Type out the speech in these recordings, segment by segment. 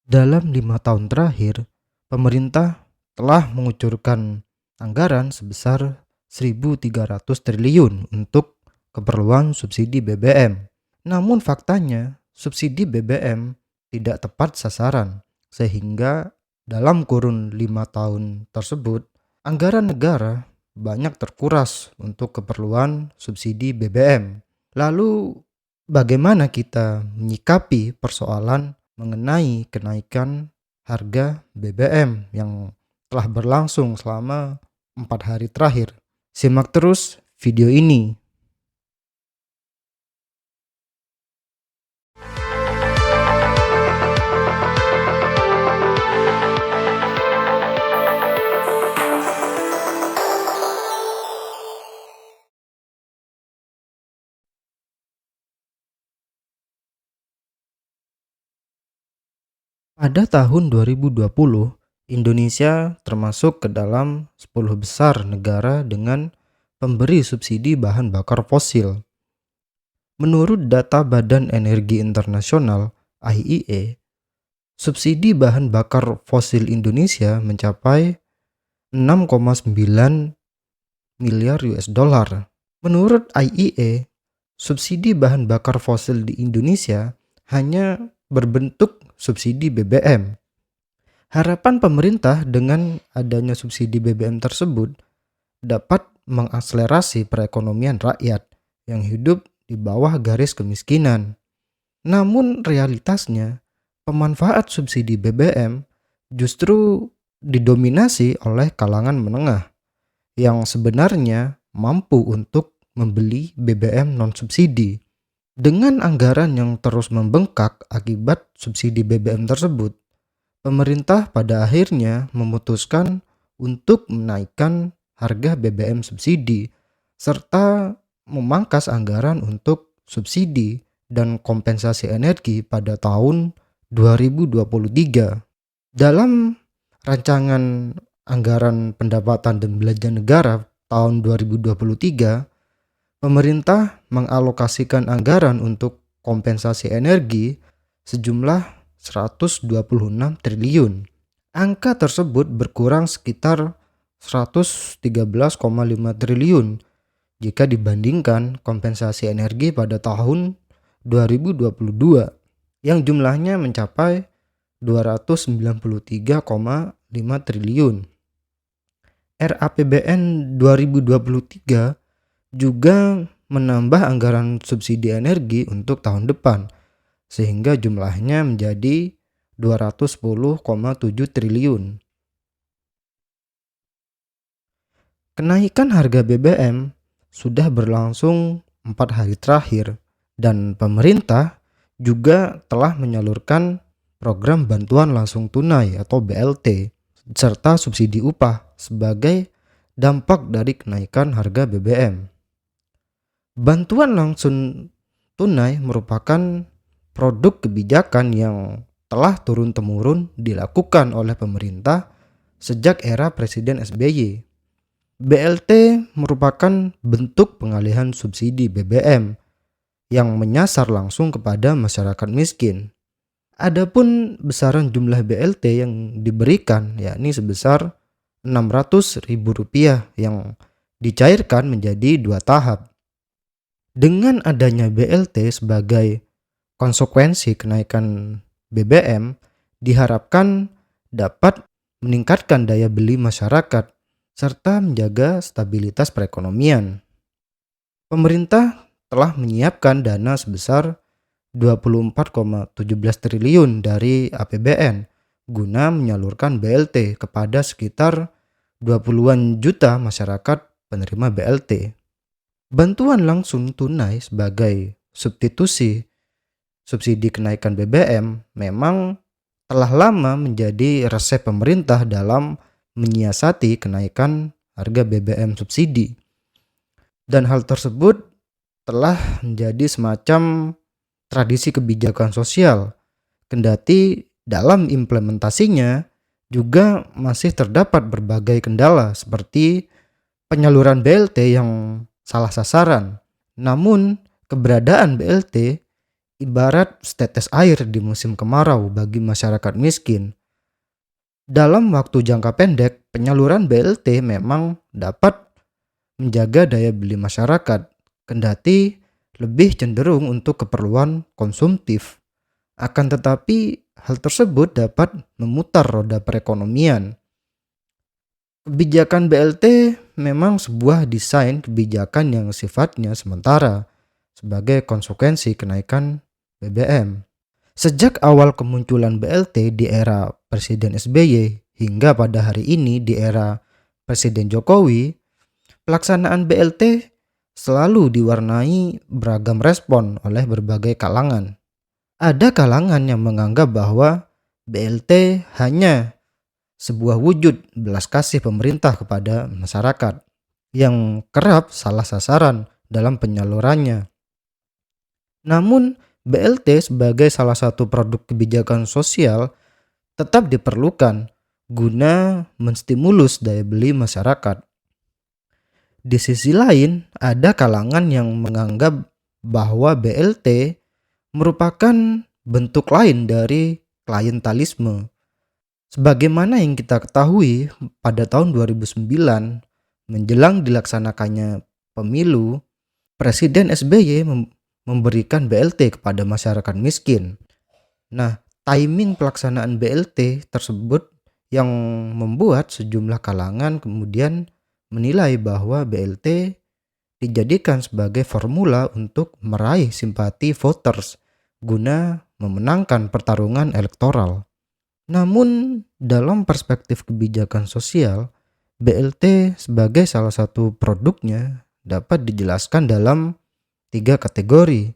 Dalam 5 tahun terakhir, pemerintah telah mengucurkan anggaran sebesar 1.300 triliun untuk keperluan subsidi BBM. Namun faktanya, subsidi BBM tidak tepat sasaran, sehingga dalam kurun 5 tahun tersebut, anggaran negara banyak terkuras untuk keperluan subsidi BBM. Lalu, bagaimana kita menyikapi persoalan mengenai kenaikan harga BBM yang telah berlangsung selama 4 hari terakhir? Simak terus video ini. Pada tahun 2020, Indonesia termasuk ke dalam 10 besar negara dengan pemberi subsidi bahan bakar fosil. Menurut data Badan Energi Internasional (IEA), subsidi bahan bakar fosil Indonesia mencapai 6,9 miliar US dollar. Menurut IEA, subsidi bahan bakar fosil di Indonesia hanya berbentuk subsidi BBM. Harapan pemerintah dengan adanya subsidi BBM tersebut dapat mengakselerasi perekonomian rakyat yang hidup di bawah garis kemiskinan. Namun realitasnya, pemanfaat subsidi BBM justru didominasi oleh kalangan menengah yang sebenarnya mampu untuk membeli BBM non-subsidi. Dengan anggaran yang terus membengkak akibat subsidi BBM tersebut, pemerintah pada akhirnya memutuskan untuk menaikkan harga BBM subsidi serta memangkas anggaran untuk subsidi dan kompensasi energi pada tahun 2023. Dalam rancangan anggaran pendapatan dan belanja negara tahun 2023, pemerintah mengalokasikan anggaran untuk kompensasi energi sejumlah 126 triliun. Angka tersebut berkurang sekitar 113,5 triliun jika dibandingkan kompensasi energi pada tahun 2022 yang jumlahnya mencapai 293,5 triliun. RAPBN 2023 juga menambah anggaran subsidi energi untuk tahun depan sehingga jumlahnya menjadi 210,7 triliun. Kenaikan harga BBM sudah berlangsung 4 hari terakhir dan pemerintah juga telah menyalurkan program bantuan langsung tunai atau BLT serta subsidi upah sebagai dampak dari kenaikan harga BBM. Bantuan langsung tunai merupakan produk kebijakan yang telah turun-temurun dilakukan oleh pemerintah sejak era Presiden SBY. BLT merupakan bentuk pengalihan subsidi BBM yang menyasar langsung kepada masyarakat miskin. Adapun besaran jumlah BLT yang diberikan yakni sebesar Rp600.000 yang dicairkan menjadi 2 tahap. Dengan adanya BLT sebagai konsekuensi kenaikan BBM diharapkan dapat meningkatkan daya beli masyarakat serta menjaga stabilitas perekonomian. Pemerintah telah menyiapkan dana sebesar 24,17 triliun dari APBN guna menyalurkan BLT kepada sekitar 20-an juta masyarakat penerima BLT. Bantuan langsung tunai sebagai substitusi subsidi kenaikan BBM memang telah lama menjadi resep pemerintah dalam menyiasati kenaikan harga BBM subsidi. Dan hal tersebut telah menjadi semacam tradisi kebijakan sosial, kendati dalam implementasinya juga masih terdapat berbagai kendala seperti penyaluran BLT yang salah sasaran. Namun keberadaan BLT ibarat setetes air di musim kemarau bagi masyarakat miskin. Dalam waktu jangka pendek, penyaluran BLT memang dapat menjaga daya beli masyarakat, kendati lebih cenderung untuk keperluan konsumtif. Akan tetapi, hal tersebut dapat memutar roda perekonomian. Kebijakan BLT memang sebuah desain kebijakan yang sifatnya sementara sebagai konsekuensi kenaikan BBM. Sejak awal kemunculan BLT di era Presiden SBY hingga pada hari ini di era Presiden Jokowi, pelaksanaan BLT selalu diwarnai beragam respon oleh berbagai kalangan. Ada kalangan yang menganggap bahwa BLT hanya sebuah wujud belas kasih pemerintah kepada masyarakat yang kerap salah sasaran dalam penyalurannya. Namun, BLT sebagai salah satu produk kebijakan sosial tetap diperlukan guna menstimulus daya beli masyarakat. Di sisi lain, ada kalangan yang menganggap bahwa BLT merupakan bentuk lain dari klientelisme. Sebagaimana yang kita ketahui pada tahun 2009 menjelang dilaksanakannya pemilu, Presiden SBY memberikan BLT kepada masyarakat miskin. Nah, timing pelaksanaan BLT tersebut yang membuat sejumlah kalangan kemudian menilai bahwa BLT dijadikan sebagai formula untuk meraih simpati voters guna memenangkan pertarungan elektoral. Namun, dalam perspektif kebijakan sosial, BLT sebagai salah satu produknya dapat dijelaskan dalam 3 kategori,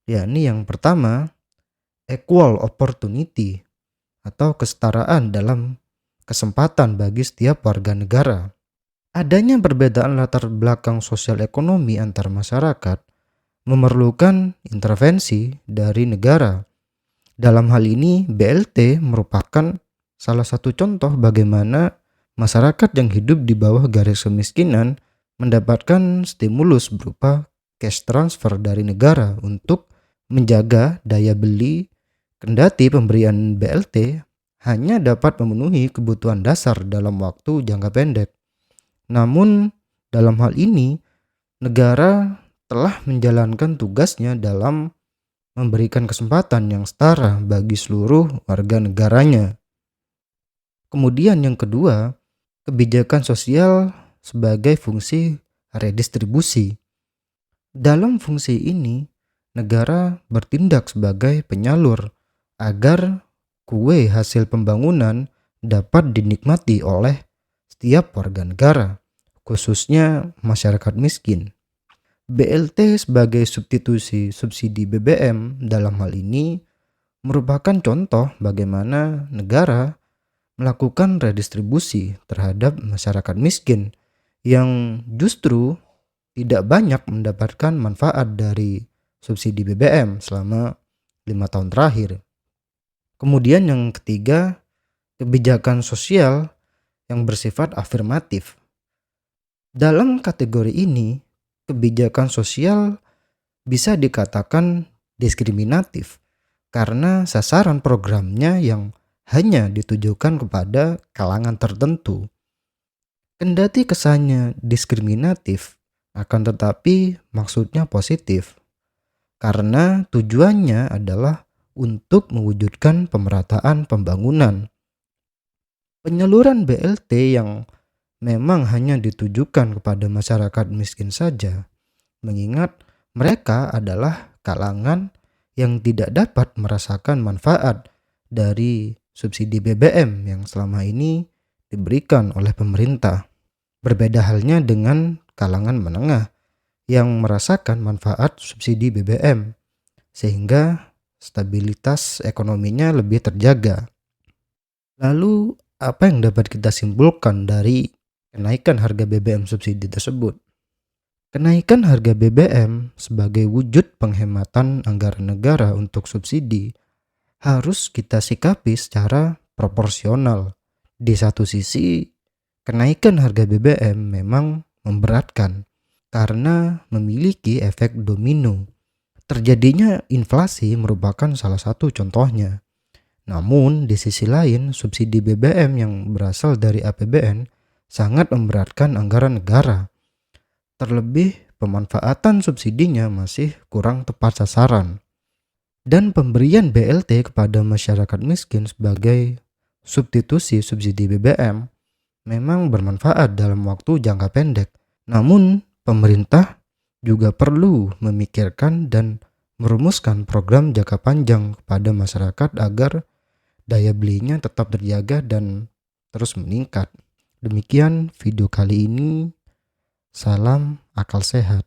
yakni yang pertama, equal opportunity atau kesetaraan dalam kesempatan bagi setiap warga negara. Adanya perbedaan latar belakang sosial ekonomi antar masyarakat memerlukan intervensi dari negara. Dalam hal ini, BLT merupakan salah satu contoh bagaimana masyarakat yang hidup di bawah garis kemiskinan mendapatkan stimulus berupa cash transfer dari negara untuk menjaga daya beli, kendati pemberian BLT hanya dapat memenuhi kebutuhan dasar dalam waktu jangka pendek. Namun, dalam hal ini, negara telah menjalankan tugasnya dalam memberikan kesempatan yang setara bagi seluruh warga negaranya. Kemudian yang kedua, kebijakan sosial sebagai fungsi redistribusi. Dalam fungsi ini, negara bertindak sebagai penyalur agar kue hasil pembangunan dapat dinikmati oleh setiap warga negara, khususnya masyarakat miskin. BLT sebagai substitusi subsidi BBM dalam hal ini merupakan contoh bagaimana negara melakukan redistribusi terhadap masyarakat miskin yang justru tidak banyak mendapatkan manfaat dari subsidi BBM selama 5 tahun terakhir. Kemudian yang ketiga, kebijakan sosial yang bersifat afirmatif. Dalam kategori ini, kebijakan sosial bisa dikatakan diskriminatif karena sasaran programnya yang hanya ditujukan kepada kalangan tertentu. Kendati kesannya diskriminatif, akan tetapi maksudnya positif karena tujuannya adalah untuk mewujudkan pemerataan pembangunan. Penyaluran BLT yang memang hanya ditujukan kepada masyarakat miskin saja, mengingat mereka adalah kalangan yang tidak dapat merasakan manfaat dari subsidi BBM yang selama ini diberikan oleh pemerintah. Berbeda halnya dengan kalangan menengah yang merasakan manfaat subsidi BBM, sehingga stabilitas ekonominya lebih terjaga. Lalu, apa yang dapat kita simpulkan dari kenaikan harga BBM subsidi tersebut? Kenaikan harga BBM sebagai wujud penghematan anggaran negara untuk subsidi harus kita sikapi secara proporsional. Di satu sisi, kenaikan harga BBM memang memberatkan karena memiliki efek domino. Terjadinya inflasi merupakan salah satu contohnya. Namun, di sisi lain, subsidi BBM yang berasal dari APBN sangat memberatkan anggaran negara. Terlebih, pemanfaatan subsidinya masih kurang tepat sasaran. Dan pemberian BLT kepada masyarakat miskin sebagai substitusi subsidi BBM memang bermanfaat dalam waktu jangka pendek. Namun, pemerintah juga perlu memikirkan dan merumuskan program jangka panjang kepada masyarakat agar daya belinya tetap terjaga dan terus meningkat. Demikian video kali ini. Salam akal sehat.